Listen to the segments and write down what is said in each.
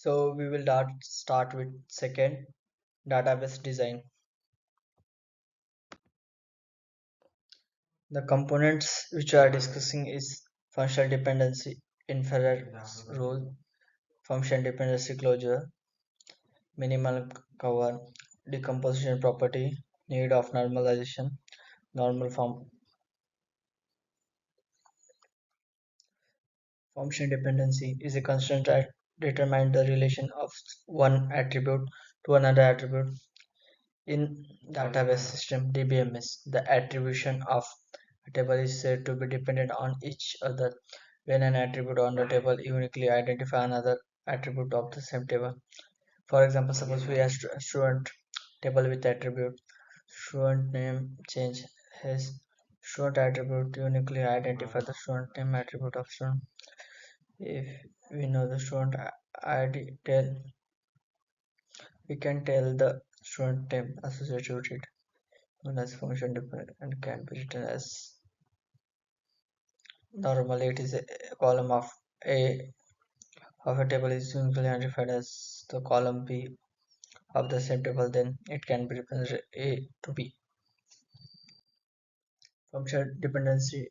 So we will start with second database design. The components which we are discussing is functional dependency, inference rule, function dependency closure, minimal cover, decomposition property, need of normalization, normal form. Function dependency is a constraint that determines the relation of one attribute to another attribute. In database system (Dbms), the attribution of a table is said to be dependent on each other when an attribute on the table uniquely identifies another attribute of the same table. For example, suppose we have a student table with attribute student name change his student attribute uniquely identify the student name attribute of student. If we know the student ID tell, we can tell the student name associated with it known as function dependent and can be written as normally it is a column of A of a table is usually identified as the column B of the same table, then it can be represented A to B. Function dependency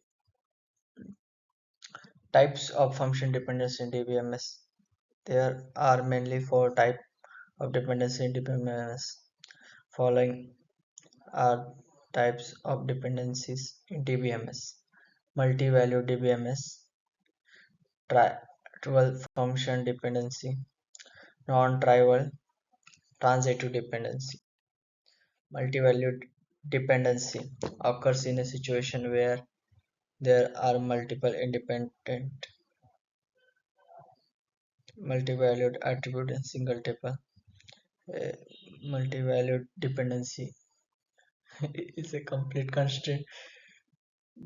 types of function dependency in DBMS. There are mainly four types of dependency in DBMS. Following are types of dependencies in DBMS. Multi-value DBMS, trivial function dependency, non-trivial transitive dependency. Multi-valued dependency occurs in a situation where there are multiple independent multi-valued attributes in single tuple. A multi-valued dependency is a complete constraint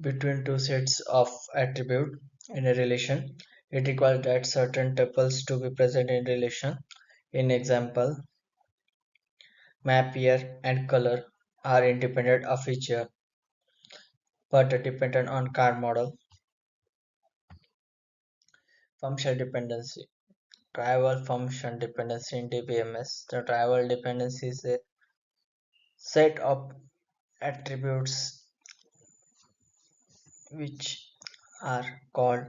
between two sets of attributes in a relation. It requires that certain tuples to be present in relation. In example, map year and color are independent of each other but dependent on card model. Function dependency. Trivial function dependency in DBMS. The trivial dependency is a set of attributes which are called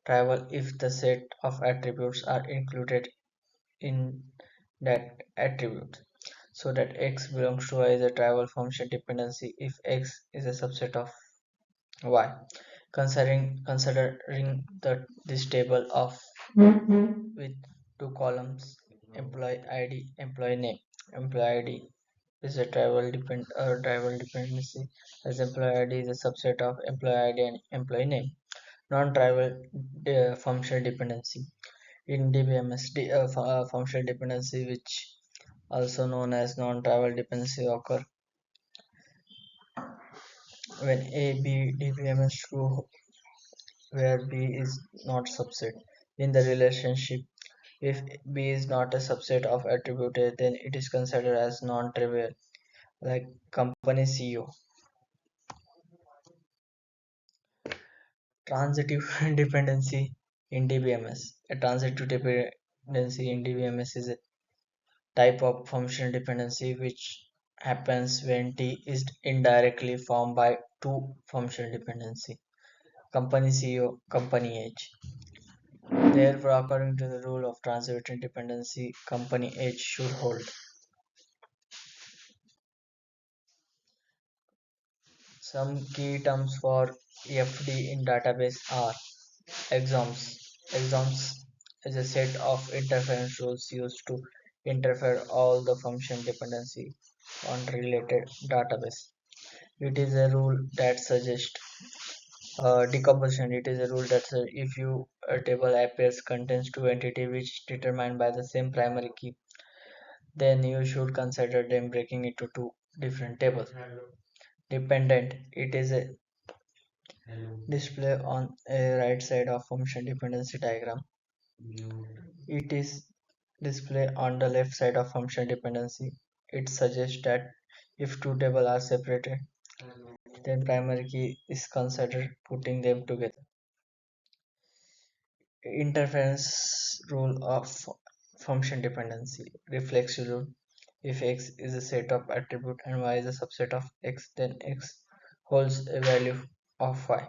trivial if the set of attributes are included in that attribute. So that X belongs to Y is a trivial function dependency if X is a subset of Y. Considering that this table of with two columns employee ID, employee name. Employee ID is a trivial dependency as employee ID is a subset of employee ID and employee name. Non-trivial functional dependency in DBMS functional dependency which also known as non-trivial dependency occur when A B DBMS true where B is not subset in the relationship. If B is not a subset of attribute A, then it is considered as non-trivial, like company CEO. Transitive dependency in DBMS. A transitive dependency in DBMS is a type of functional dependency which happens when T is indirectly formed by two functional dependency. Company CEO, company age. Therefore, according to the rule of transitive dependency, company age should hold. Some key terms for FD in database are exoms. Exoms is a set of interference rules used to interfere all the function dependency on related database. It is a rule that suggests decomposition. It is a rule that says if you a table appears contains two entities which determined by the same primary key, then you should consider them breaking into two different tables. Dependent. It is a display on a right side of function dependency diagram. It is displayed on the left side of function dependency. It suggests that if two tables are separated, then primary key is considered putting them together. Interference rule of Function dependency. Reflexive rule. If X is a set of attribute and Y is a subset of X, then X holds a value of Y.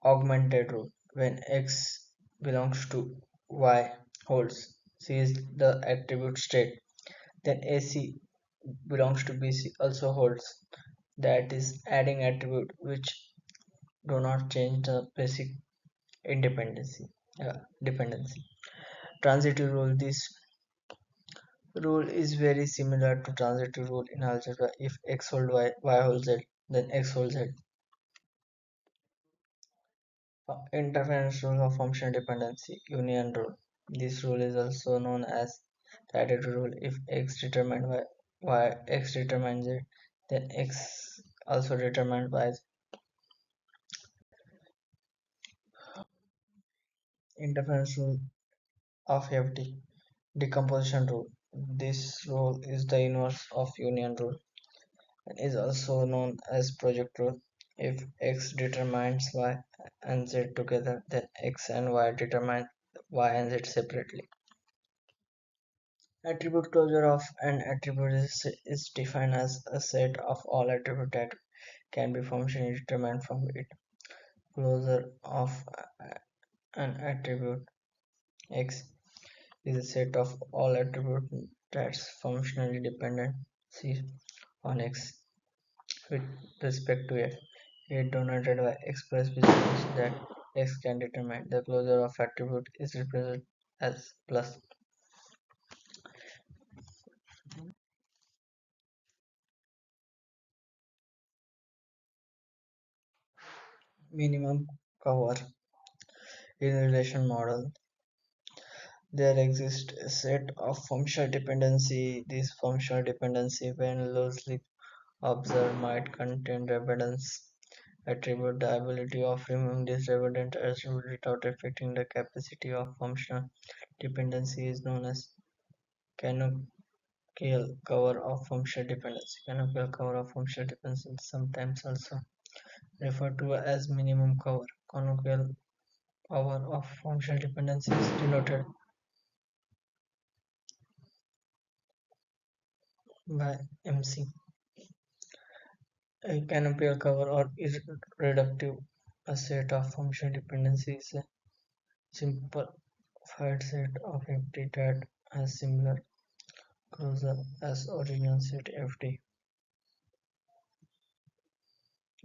Augmented rule. When X belongs to Y holds C is the attribute state, then AC belongs to BC also holds. That is adding attribute which do not change the basic independency dependency. Transitive rule. This rule is very similar to transitive rule in algebra. If x hold y holds z, then x holds z. Interference rule of function dependency, union rule. This rule is also known as the additive rule. If x determined y x determines z, then x also determined y. Interference rule of FD, decomposition rule. This rule is the inverse of union rule and is also known as project rule. If X determines Y and Z together, then X and Y determine Y and Z separately. Attribute closure of an attribute is defined as a set of all attributes that can be functionally determined from it. Closure of an attribute X is a set of all attributes that's functionally dependent on X with respect to F. It denoted by express variables that X can determine. The closure of attribute is represented as plus. Minimum cover in relation model. There exists a set of functional dependency. This functional dependency, when loosely observed, might contain redundance attribute. The ability of removing this redundant attribute without affecting the capacity of functional dependency is known as canonical cover of functional dependency. Canonical cover of functional dependency is sometimes also referred to as minimum cover. Canonical cover of functional dependency is denoted by MC. A canonical cover or irreductive a set of functional dependency is a simplified set of FD that has similar closure as original set FD.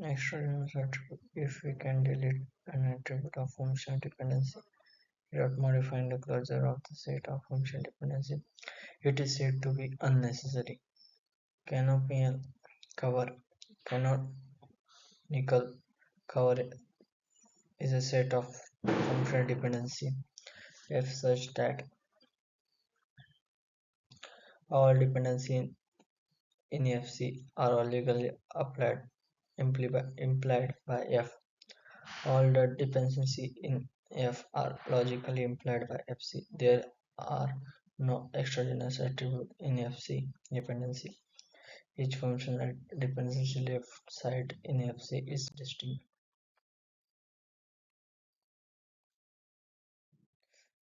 Extraneous attribute. If we can delete an attribute of functional dependency without modifying the closure of the set of function dependency, it is said to be unnecessary. Canonical cover. Canonical cover is a set of functional dependency f such that all dependency in FC are legally implied by F. All the dependency in F are logically implied by FC. There are no extraneous attribute in FC dependency. Each functional dependency left side in FC is distinct.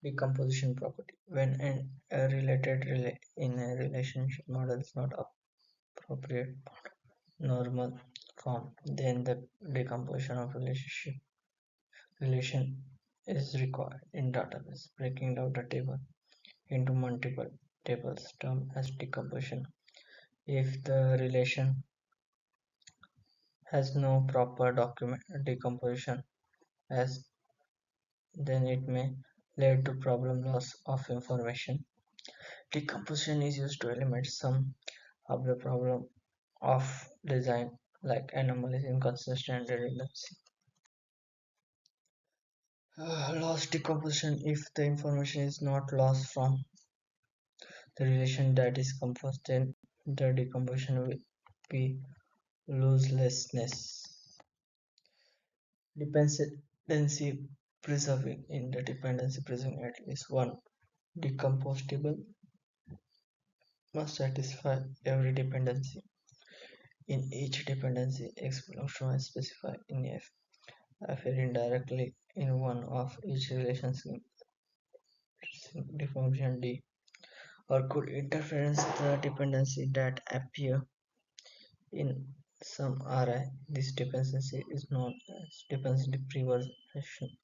Decomposition property. When a related in a relationship model is not appropriate normal form, then the decomposition of relation is required in database. Breaking down the table into multiple tables termed as decomposition. If the relation has no proper document decomposition as then it may lead to problem loss of information. Decomposition is used to eliminate some of the problem of design like anomalies, inconsistency, and redundancy. Loss decomposition. If the information is not lost from the relation that is composed, then the decomposition will be losslessness. Dependency preserving. In the dependency preserving, at least one decomposable must satisfy every dependency. In each dependency, X belongs to Y specified in F, appearing directly in one of each relation's decomposition D. or could interference the dependency that appear in some array. This dependency is known as dependency preservation.